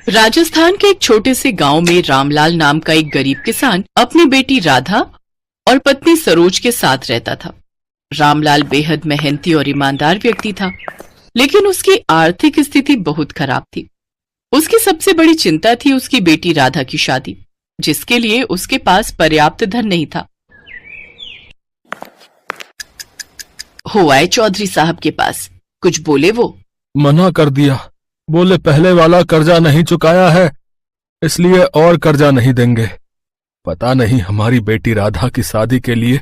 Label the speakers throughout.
Speaker 1: राजस्थान के एक छोटे से गांव में रामलाल नाम का एक गरीब किसान अपनी बेटी राधा और पत्नी सरोज के साथ रहता था। रामलाल बेहद मेहनती और ईमानदार व्यक्ति था, लेकिन उसकी आर्थिक स्थिति बहुत खराब थी। उसकी सबसे बड़ी चिंता थी उसकी बेटी राधा की शादी, जिसके लिए उसके पास पर्याप्त धन नहीं था। हो आए चौधरी साहब के पास। कुछ बोले वो?
Speaker 2: मना कर दिया। बोले पहले वाला कर्जा नहीं चुकाया है, इसलिए और कर्जा नहीं देंगे। पता नहीं हमारी बेटी राधा की शादी के लिए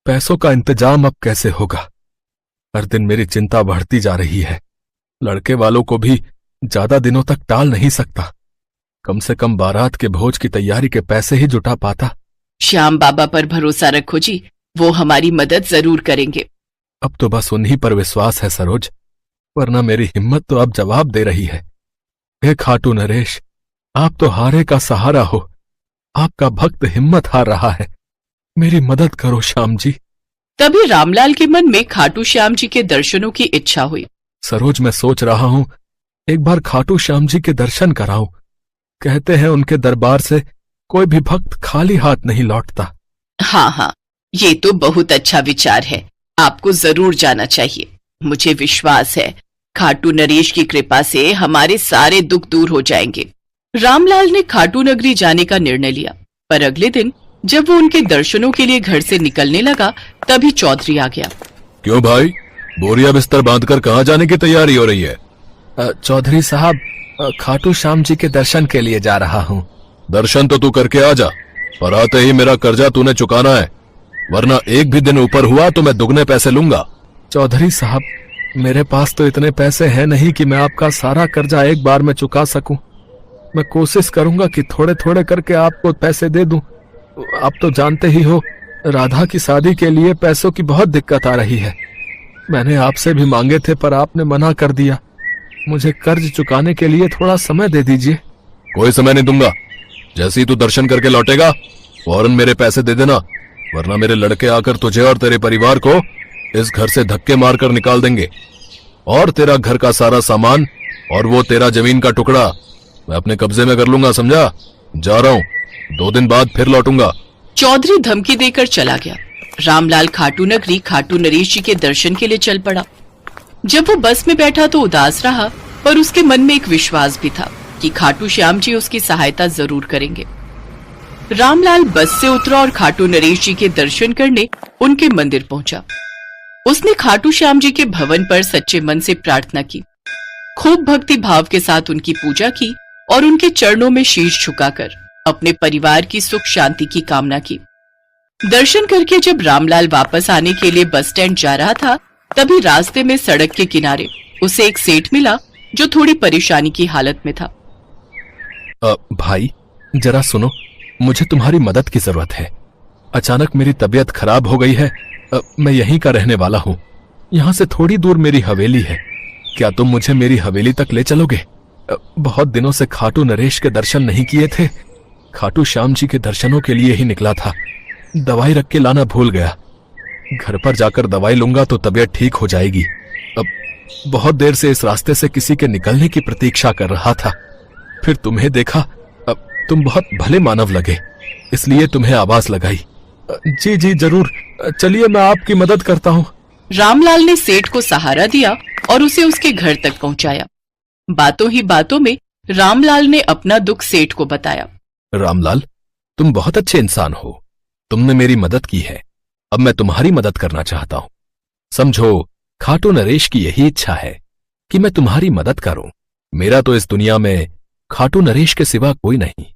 Speaker 2: पैसों का इंतजाम अब कैसे होगा। हर दिन मेरी चिंता बढ़ती जा रही है। लड़के वालों को भी ज्यादा दिनों तक टाल नहीं सकता। कम से कम बारात के भोज की तैयारी के पैसे ही जुटा पाता।
Speaker 1: श्याम बाबा पर भरोसा रखो जी, वो हमारी मदद जरूर करेंगे।
Speaker 2: अब तो बस उन्हीं पर विश्वास है सरोज, वरना मेरी हिम्मत तो अब जवाब दे रही है। हे खाटू नरेश, आप तो हारे का सहारा हो। आपका भक्त हिम्मत हार रहा है, मेरी मदद करो श्याम जी।
Speaker 1: तभी रामलाल के मन में खाटू श्याम जी के दर्शनों की इच्छा हुई।
Speaker 2: सरोज, मैं सोच रहा हूं एक बार खाटू श्याम जी के दर्शन कराऊं। कहते हैं उनके दरबार से कोई भी भक्त खाली हाथ नहीं लौटता।
Speaker 1: हाँ, ये तो बहुत अच्छा विचार है। आपको जरूर जाना चाहिए। मुझे विश्वास है खाटू नरेश की कृपा से हमारे सारे दुख दूर हो जाएंगे। रामलाल ने खाटू नगरी जाने का निर्णय लिया, पर अगले दिन जब वो उनके दर्शनों के लिए घर से निकलने लगा, तभी चौधरी आ गया।
Speaker 2: क्यों भाई, बोरिया बिस्तर बांधकर कहाँ जाने की तैयारी हो रही है? चौधरी साहब, खाटू श्याम जी के दर्शन के लिए जा रहा हूँ। दर्शन तो तू करके आ जा, पर आते ही मेरा कर्जा तूने चुकाना है, वरना एक भी दिन ऊपर हुआ तो मैं दुगने पैसे लूंगा। चौधरी साहब, मेरे पास तो इतने पैसे हैं नहीं कि मैं आपका सारा कर्जा एक बार में चुका सकूं। मैं कोशिश करूंगा कि थोड़े थोड़े करके आपको पैसे दे दूं। आप तो जानते ही हो, राधा की शादी के लिए पैसों की बहुत दिक्कत आ रही है। मैंने आपसे भी मांगे थे, पर आपने मना कर दिया। मुझे कर्ज चुकाने के लिए थोड़ा समय दे दीजिए। कोई समय नहीं दूंगा। जैसे ही तू दर्शन करके लौटेगा फौरन मेरे पैसे दे देना, वरना मेरे लड़के आकर तुझे और तेरे परिवार को इस घर से धक्के मारकर निकाल देंगे, और तेरा घर का सारा सामान और वो तेरा जमीन का टुकड़ा मैं अपने कब्जे में कर लूंगा, समझा? जा रहा हूँ, 2 दिन बाद फिर लौटूंगा।
Speaker 1: चौधरी धमकी देकर चला गया। रामलाल खाटू नगरी खाटू नरेश जी के दर्शन के लिए चल पड़ा। जब वो बस में बैठा तो उदास रहा, पर उसके मन में एक विश्वास भी था कि खाटू श्याम जी उसकी सहायता जरूर करेंगे। रामलाल बस से उतरा और खाटू नरेश जी के दर्शन करने उनके मंदिर पहुंचा। उसने खाटू श्याम जी के भवन पर सच्चे मन से प्रार्थना की, खूब भक्ति भाव के साथ उनकी पूजा की और उनके चरणों में शीश झुकाकर अपने परिवार की सुख शांति की कामना की। दर्शन करके जब रामलाल वापस आने के लिए बस स्टैंड जा रहा था, तभी रास्ते में सड़क के किनारे उसे एक सेठ मिला जो थोड़ी परेशानी की हालत में था।
Speaker 2: भाई, जरा सुनो, मुझे तुम्हारी मदद की जरूरत है। अचानक मेरी तबीयत खराब हो गई है। मैं यहीं का रहने वाला हूँ। यहाँ से थोड़ी दूर मेरी हवेली है। क्या तुम मुझे मेरी हवेली तक ले चलोगे? बहुत दिनों से खाटू नरेश के दर्शन नहीं किए थे। खाटू श्याम जी के दर्शनों के लिए ही निकला था। दवाई रख के लाना भूल गया। घर पर जाकर दवाई लूंगा तो तबीयत ठीक हो जाएगी। अब बहुत देर से इस रास्ते से किसी के निकलने की प्रतीक्षा कर रहा था, फिर तुम्हें देखा। अब तुम बहुत भले मानव लगे, इसलिए तुम्हें आवाज लगाई। जी जी जरूर, चलिए मैं आपकी मदद करता हूँ।
Speaker 1: रामलाल ने सेठ को सहारा दिया और उसे उसके घर तक पहुंचाया। बातों ही बातों में रामलाल ने अपना दुख सेठ को बताया।
Speaker 2: रामलाल, तुम बहुत अच्छे इंसान हो। तुमने मेरी मदद की है, अब मैं तुम्हारी मदद करना चाहता हूं। समझो, खाटू नरेश की यही इच्छा है कि मैं तुम्हारी मदद करूं। मेरा तो इस दुनिया में खाटू नरेश के सिवा कोई नहीं,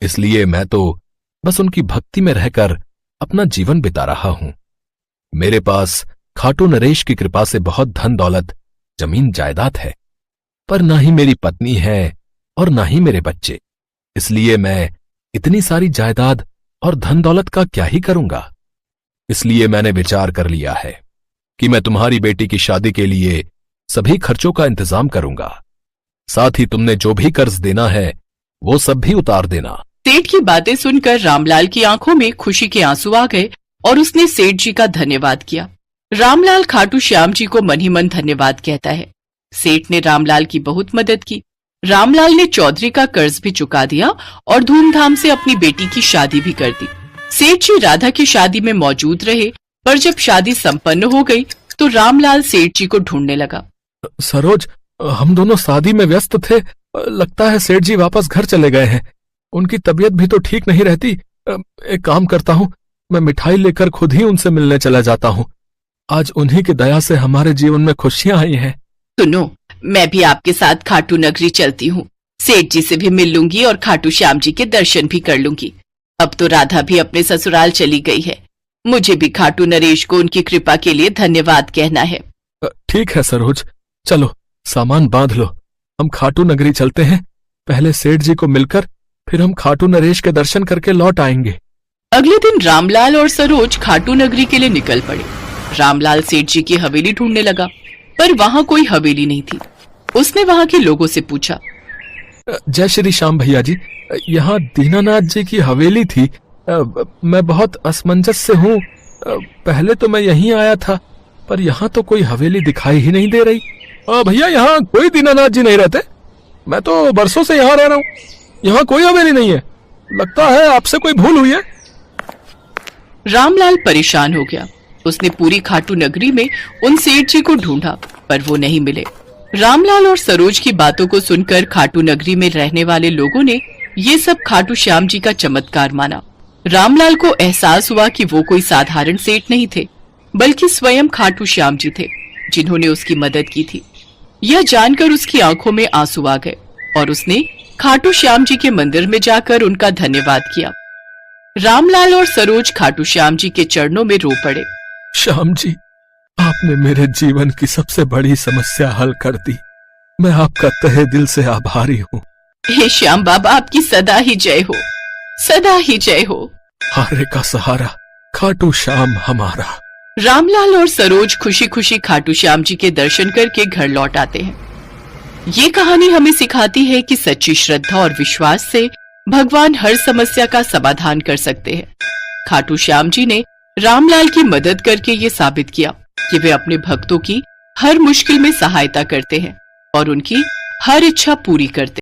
Speaker 2: इसलिए मैं तो बस उनकी भक्ति में रहकर अपना जीवन बिता रहा हूं। मेरे पास खाटू नरेश की कृपा से बहुत धन दौलत, जमीन जायदाद है, पर ना ही मेरी पत्नी है और ना ही मेरे बच्चे। इसलिए मैं इतनी सारी जायदाद और धन दौलत का क्या ही करूंगा। इसलिए मैंने विचार कर लिया है कि मैं तुम्हारी बेटी की शादी के लिए सभी खर्चों का इंतजाम करूंगा। साथ ही तुमने जो भी कर्ज देना है वो सब भी उतार देना।
Speaker 1: सेठ की बातें सुनकर रामलाल की आंखों में खुशी के आंसू आ गए और उसने सेठ जी का धन्यवाद किया। रामलाल खाटू श्याम जी को मन ही मन धन्यवाद कहता है। सेठ ने रामलाल की बहुत मदद की रामलाल ने चौधरी का कर्ज भी चुका दिया और धूमधाम से अपनी बेटी की शादी भी कर दी। सेठ जी राधा की शादी में मौजूद रहे, पर जब शादी संपन्न हो गई तो रामलाल सेठ जी को ढूंढने लगा।
Speaker 2: सरोज, हम दोनों शादी में व्यस्त थे। लगता है सेठ जी वापस घर चले गए हैं। उनकी तबीयत भी तो ठीक नहीं रहती। एक काम करता हूँ, मैं मिठाई लेकर खुद ही उनसे मिलने चला जाता हूँ। आज उन्हीं की दया से हमारे जीवन में खुशियां आई हैं।
Speaker 1: सुनो, मैं भी आपके साथ खाटू नगरी चलती हूँ। सेठ जी से भी मिल लूंगी और खाटू श्याम जी के दर्शन भी कर लूंगी। अब तो राधा भी अपने ससुराल चली गई है। मुझे भी खाटू नरेश को उनकी कृपा के लिए धन्यवाद कहना है।
Speaker 2: ठीक है सरोज, चलो सामान बांध लो, हम खाटू नगरी चलते हैं। पहले सेठ जी को मिलकर फिर हम खाटू नरेश के दर्शन करके लौट आएंगे।
Speaker 1: अगले दिन रामलाल और सरोज खाटू नगरी के लिए निकल पड़े। रामलाल सेठ जी की हवेली ढूंढने लगा, पर वहां कोई हवेली नहीं थी। उसने वहां के लोगों से पूछा,
Speaker 2: जय श्री श्याम भैया जी, यहाँ दीनानाथ जी की हवेली थी। मैं बहुत असमंजस से हूँ। पहले तो मैं यहीं आया था, पर यहाँ तो कोई हवेली दिखाई ही नहीं दे रही। भैया, यहाँ कोई दीनानाथ जी नहीं रहते। मैं तो बरसों से यहाँ रह रहा हूँ, यहाँ कोई हवेली नहीं है। लगता है आपसे कोई भूल हुई है।
Speaker 1: रामलाल परेशान हो गया। उसने पूरी खाटू नगरी में उन सेठ जी को ढूंढा, पर वो नहीं मिले। रामलाल और सरोज की बातों को सुनकर खाटू नगरी में रहने वाले लोगों ने ये सब खाटू श्याम जी का चमत्कार माना। रामलाल को एहसास हुआ कि वो कोई साधारण सेठ नहीं थे, बल्कि स्वयं खाटू श्याम जी थे, जिन्होंने उसकी मदद की थी। यह जानकर उसकी आंखों में आंसू आ गए और उसने खाटू श्याम जी के मंदिर में जाकर उनका धन्यवाद किया। रामलाल और सरोज खाटू श्याम जी के चरणों में रो पड़े।
Speaker 2: श्याम जी, आपने मेरे जीवन की सबसे बड़ी समस्या हल कर दी। मैं आपका तहे दिल से आभारी हूँ।
Speaker 1: हे श्याम बाबा, आपकी सदा ही जय हो, सदा ही जय हो।
Speaker 2: हारे का सहारा खाटू श्याम हमारा।
Speaker 1: रामलाल और सरोज खुशी खुशी खाटू श्याम जी के दर्शन करके घर लौट आते हैं। ये कहानी हमें सिखाती है कि सच्ची श्रद्धा और विश्वास से भगवान हर समस्या का समाधान कर सकते हैं। खाटू श्याम जी ने रामलाल की मदद करके ये साबित किया कि वे अपने भक्तों की हर मुश्किल में सहायता करते हैं और उनकी हर इच्छा पूरी करते हैं।